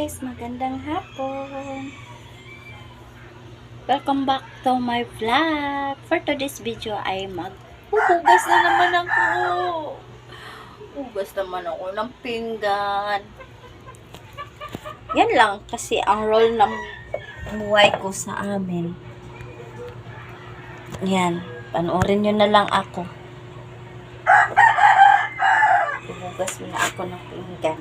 guys, magandang hapon. Welcome back to my vlog. For today's video ay maghuhugas na naman ako. Hugas naman ako ng pinggan. Yan lang kasi ang role ng buhay ko sa amin. Yan, panoorin nyo na lang ako. Huhugas muna ako ng pinggan.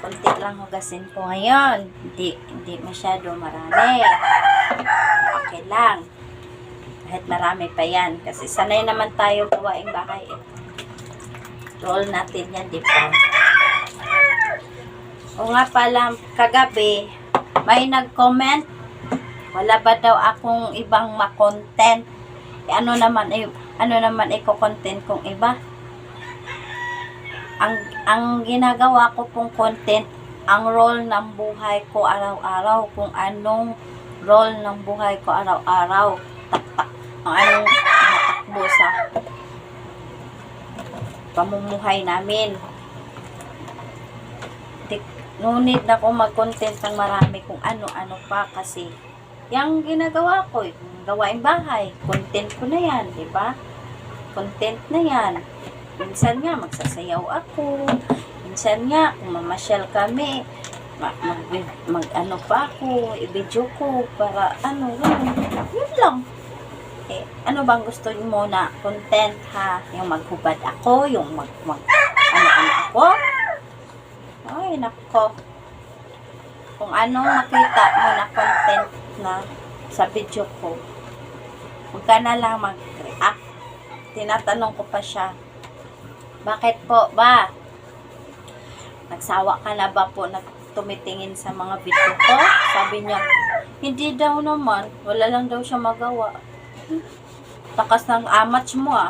Konti lang hugasin ko ngayon. Hindi masyado marami. Okay lang. Kahit marami pa yan. Kasi sanay naman tayo gawaing bahay. Roll natin yan, di ba? O nga pala, kagabi, may nag-comment. Wala ba daw akong ibang ma-content? Ano naman i-content kong iba? Ang ginagawa ko pong content, ang role ng buhay ko araw-araw, kung anong role ng buhay ko araw-araw, ang anong matakbo sa pamumuhay namin. No need na akong mag-content ng marami kung ano-ano pa kasi yung ginagawa ko, yung gawaing bahay, content ko na yan, di ba? Content na yan. Minsan nga, magsasayaw ako. Minsan nga, kung mamasyal kami, mag-ano pa ako, i-video ko, para yun lang. Ano bang gusto niyo muna? Content, ha? Yung maghubad ako, yung ano ako? Ay, nako. Kung ano makita mo na content na sa video ko, huwag ka na lang mag-react. Tinatanong ko pa siya, bakit po ba? Nagsawa ka na ba po na tumitingin sa mga video ko? Sabi niya, hindi daw naman. Wala lang daw siya magawa. Takas ng amats mo ah.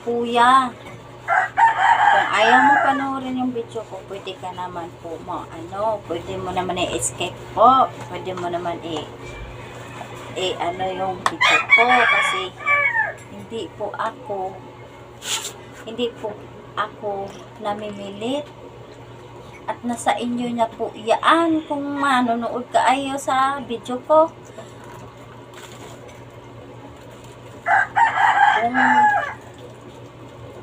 Kuya, kung ayaw mo panoorin yung video ko, pwede ka naman po pwede mo naman i-escape po. Pwede mo naman yung video ko kasi hindi po ako namimilit at nasa inyo na po iyaan kung manonood ka ayaw sa video ko. Kung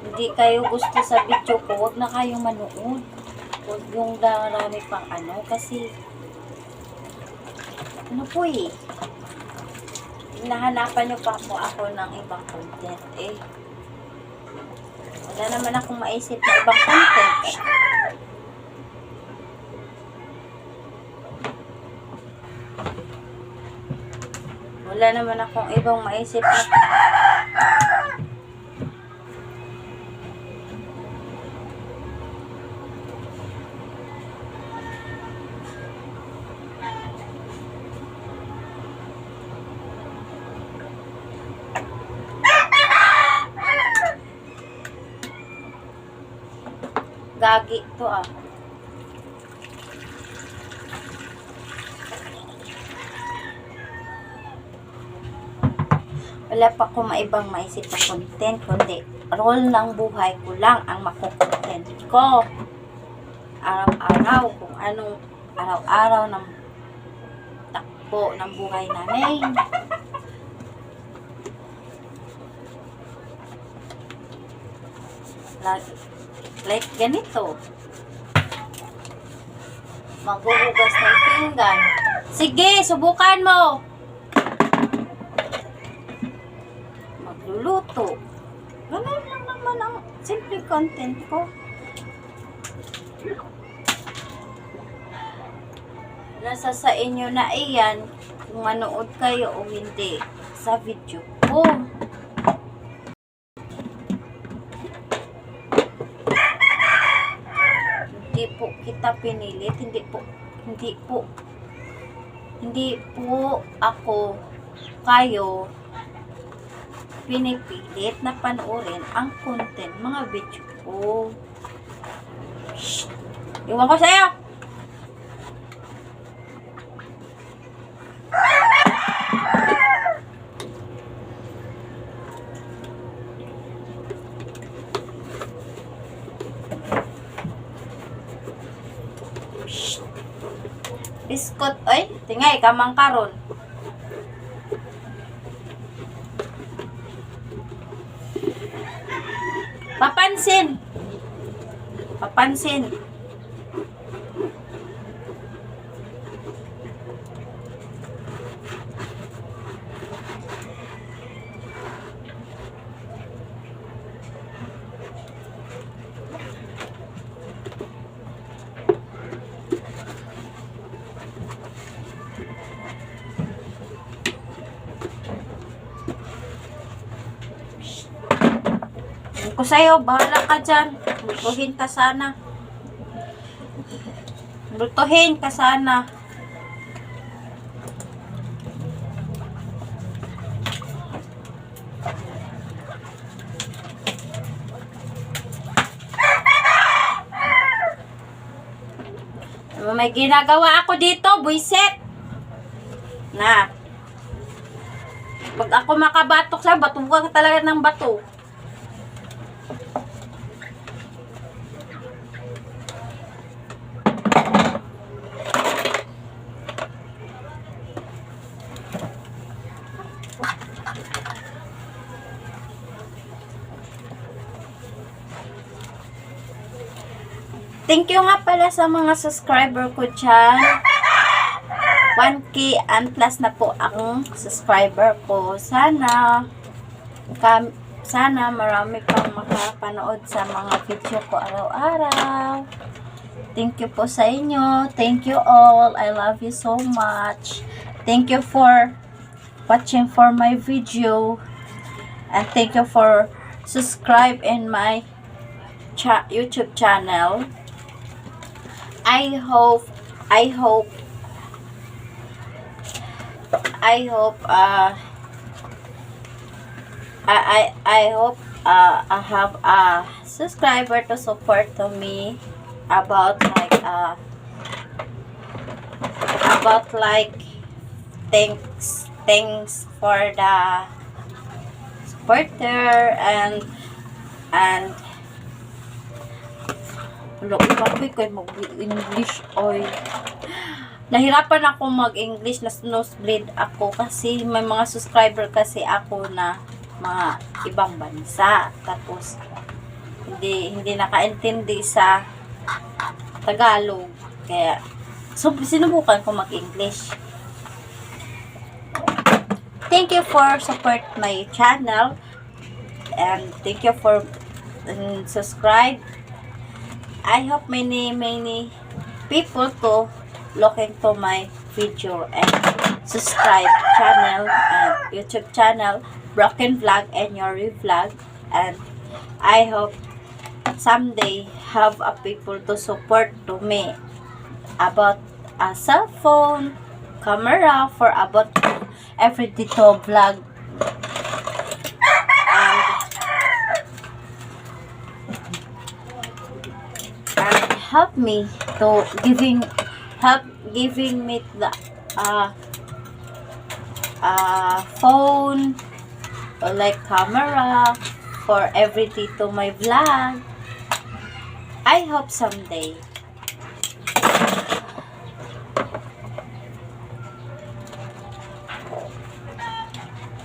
hindi kayo gusto sa video ko, wag na kayong manood. Huwag yung darami pang kasi hinahanapan nyo pa po ako ng ibang content wala naman akong maisip na ibang content wala naman akong ibang maisip na gagi to Wala pa akong maibang maisip na content, kundi role ng buhay ko lang ang makukontent ko. Araw-araw, kung anong araw-araw ng takbo ng buhay namin. Like ganito. Maghuhugas ng pinggan. Sige, subukan mo. Magluluto. Ganun lang naman ang simple content ko. Nasa sa inyo na iyan kung manood kayo o hindi sa video ko. Hindi po kita pinilit, hindi po ako kayo pinipilit na panoorin ang content mga video ko. Shh! Iwan ko sa'yo! Biskot, oy, tingay, kamang karon. Papansin. Papansin. Ko sa'yo, bahala ka dyan. Bultuhin ka sana. Bultuhin ka sana. May ginagawa ako dito, buisit. Na. Pag ako makabatok sa'yo, batukan ka talaga ng bato. Thank you nga pala sa mga subscriber ko dyan. 1K and plus na po ang subscriber ko. Sana marami pang makapanood sa mga video ko araw-araw. Thank you po sa inyo. Thank you all. I love you so much. Thank you for watching for my video. And thank you for subscribe in my YouTube channel. I hope I have a subscriber to support to me about like thanks for the supporter and sabi ko mag-English oy. Nahirapan ako mag-English, na nosebleed ako kasi may mga subscriber kasi ako na mga ibang bansa. Tapos hindi nakaintindi sa Tagalog. Kaya sinubukan ko mag-English. Thank you for support my channel and thank you for subscribe. I hope many people to looking to my video and subscribe channel and YouTube channel Broken Vlog and Yuri Vlog, and I hope someday have a people to support to me about a cell phone camera for about every dito vlog and help me to giving me the phone or like camera for everything to my vlog. I hope someday.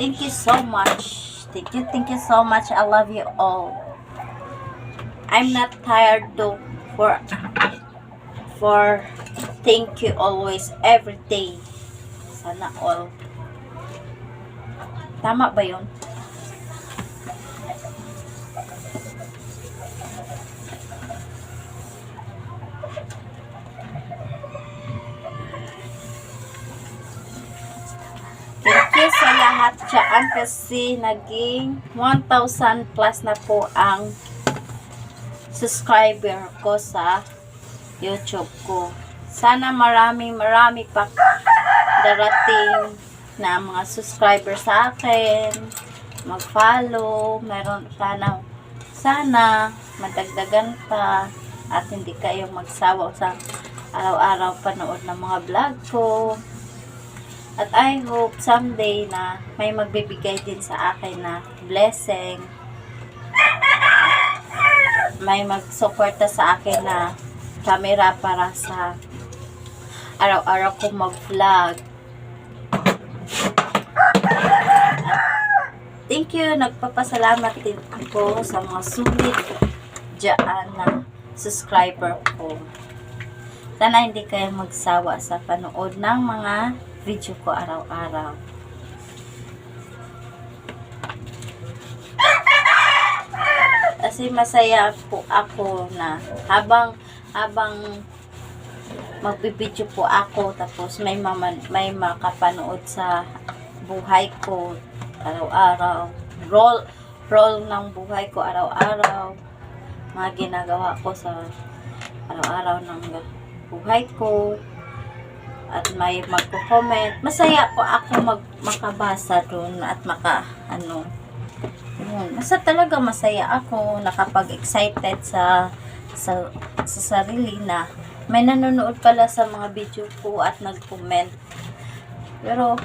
Thank you so much. Thank you so much. I love you all. I'm not tired to for thank you always every day. Sana all. Tama ba yun? Thank you sa lahat dyan kasi naging 1,000 plus na po ang subscriber ko sa YouTube ko. Sana marami pa darating na mga subscriber sa akin, mag-follow, meron sana madagdagan pa at hindi kayo magsawa sa araw-araw panood ng mga vlog ko. At I hope someday na may magbibigay din sa akin na blessing, may magsuporta sa akin na camera para sa araw-araw ko mag-vlog. Thank you, nagpapasalamat din ako sa mga sulit dyan na subscriber ko. Sana hindi kayo magsawa sa panood ng mga video ko araw-araw. Kasi masaya po ako na habang magbibideo po ako, tapos may makapanood sa buhay ko araw-araw, roll ng buhay ko araw-araw, mga ginagawa ko sa araw-araw ng buhay ko, at may magko-comment. Masaya po ako makabasa dun at basta talaga masaya ako, nakapag-excited sa sarili na may nanonood pala sa mga video ko at nag-comment. Pero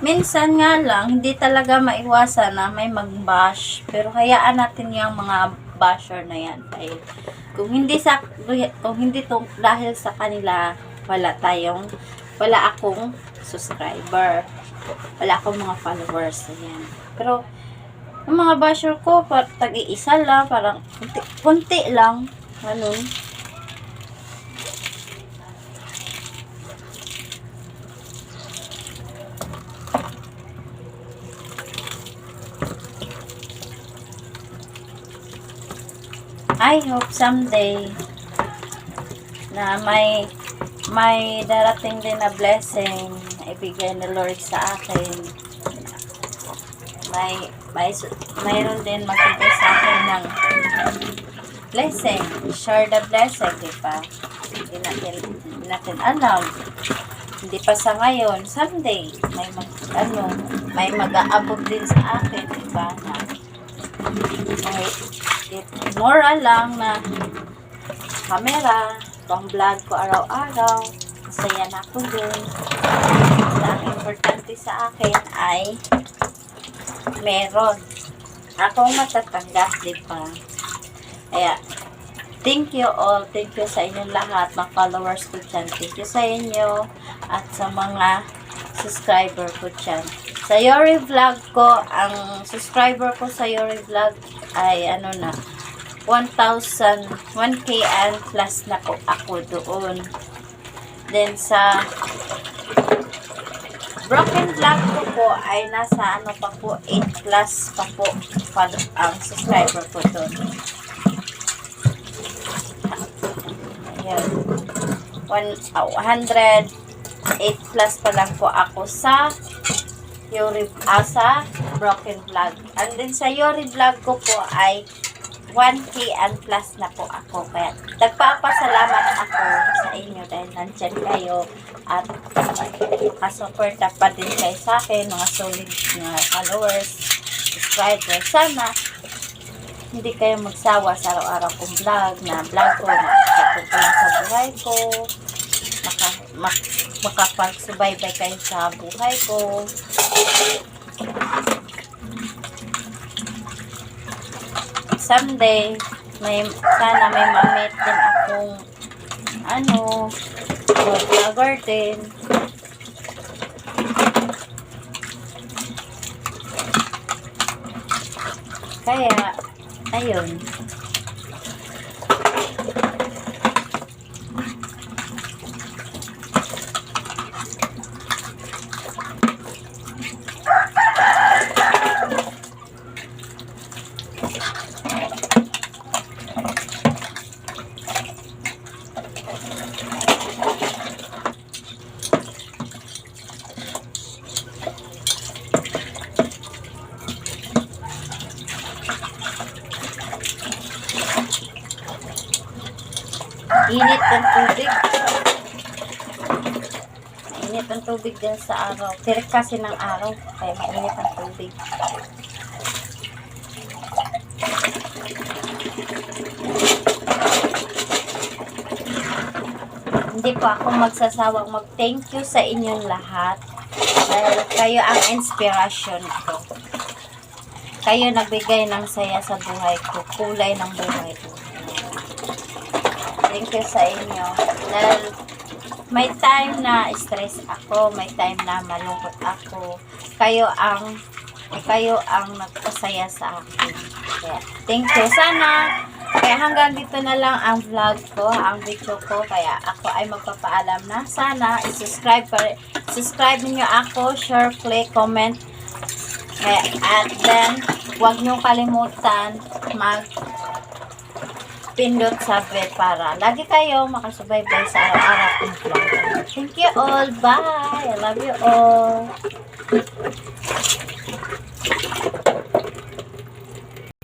minsan nga lang, hindi talaga maiwasan na may mag-bash. Pero hayaan natin yung mga basher na yan. Dahil kung hindi dahil sa kanila, wala akong subscriber. Wala akong mga followers. Ayan. Pero yung mga basher ko, tag-iisa lang, parang kunti lang. Ganun. I hope someday na may darating din na blessing na ibigay ni Lord sa akin. Mayroon din magbigay sa akin ng blessing. Share the blessing, diba? Hindi natin alam. Hindi pa sa ngayon. Someday, may mag-aabot din sa akin, diba? Moral lang na camera, pang vlog ko araw-araw. Masaya na ako dun. Ang importante sa akin ay meron akong matatanggap, diba? Kaya, thank you all. Thank you sa inyong lahat, mga followers ko dyan. Thank you sa inyo at sa mga subscriber ko dyan. Sa Yori Vlog ko, ang subscriber ko sa Yori Vlog ay 1K and plus na po ako doon. Then sa Broken Vlog ko po ay nasa 8 plus pa po ang subscriber ko doon. Ayan. 108 plus pa lang po ako sa sa Broken Vlog. And then sa Yori Vlog ko po ay 1K and plus na po ako. Kaya nagpapasalamat ako sa inyo dahil nandyan kayo at makasuporta pa din kayo sa akin, mga solid na followers, subscribers. Sana hindi kayo magsawa sa araw-araw kong vlog ko na tungkol sa buhay ko, makapagsubaybay kayo sa buhay ko. Someday, sana may ma-meet din akong vlogger din. Kaya, ayun. Init ng tubig. Mainit ang tubig din sa araw. Tirik kasi ng araw, kaya mainit ang tubig. Hindi po ako magsasawang mag-thank you sa inyong lahat. Dahil kayo ang inspiration ko. Kayo nagbigay ng saya sa buhay ko. Kulay ng buhay ko. Thank you sa inyo. Dahil May time na stress ako, may time na malungkot ako. Kayo ang nagpasaya sa akin. Kaya, thank you. Kaya hanggang dito na lang ang vlog ko, ang video ko. Kaya ako ay magpapaalam na. Sana, subscribe niyo ako, share, click, comment. At then, huwag niyo kalimutan pindot sa bell para lagi kayo makasubaybay sa araw-araw kong vlog. Thank you all. Bye. I love you all.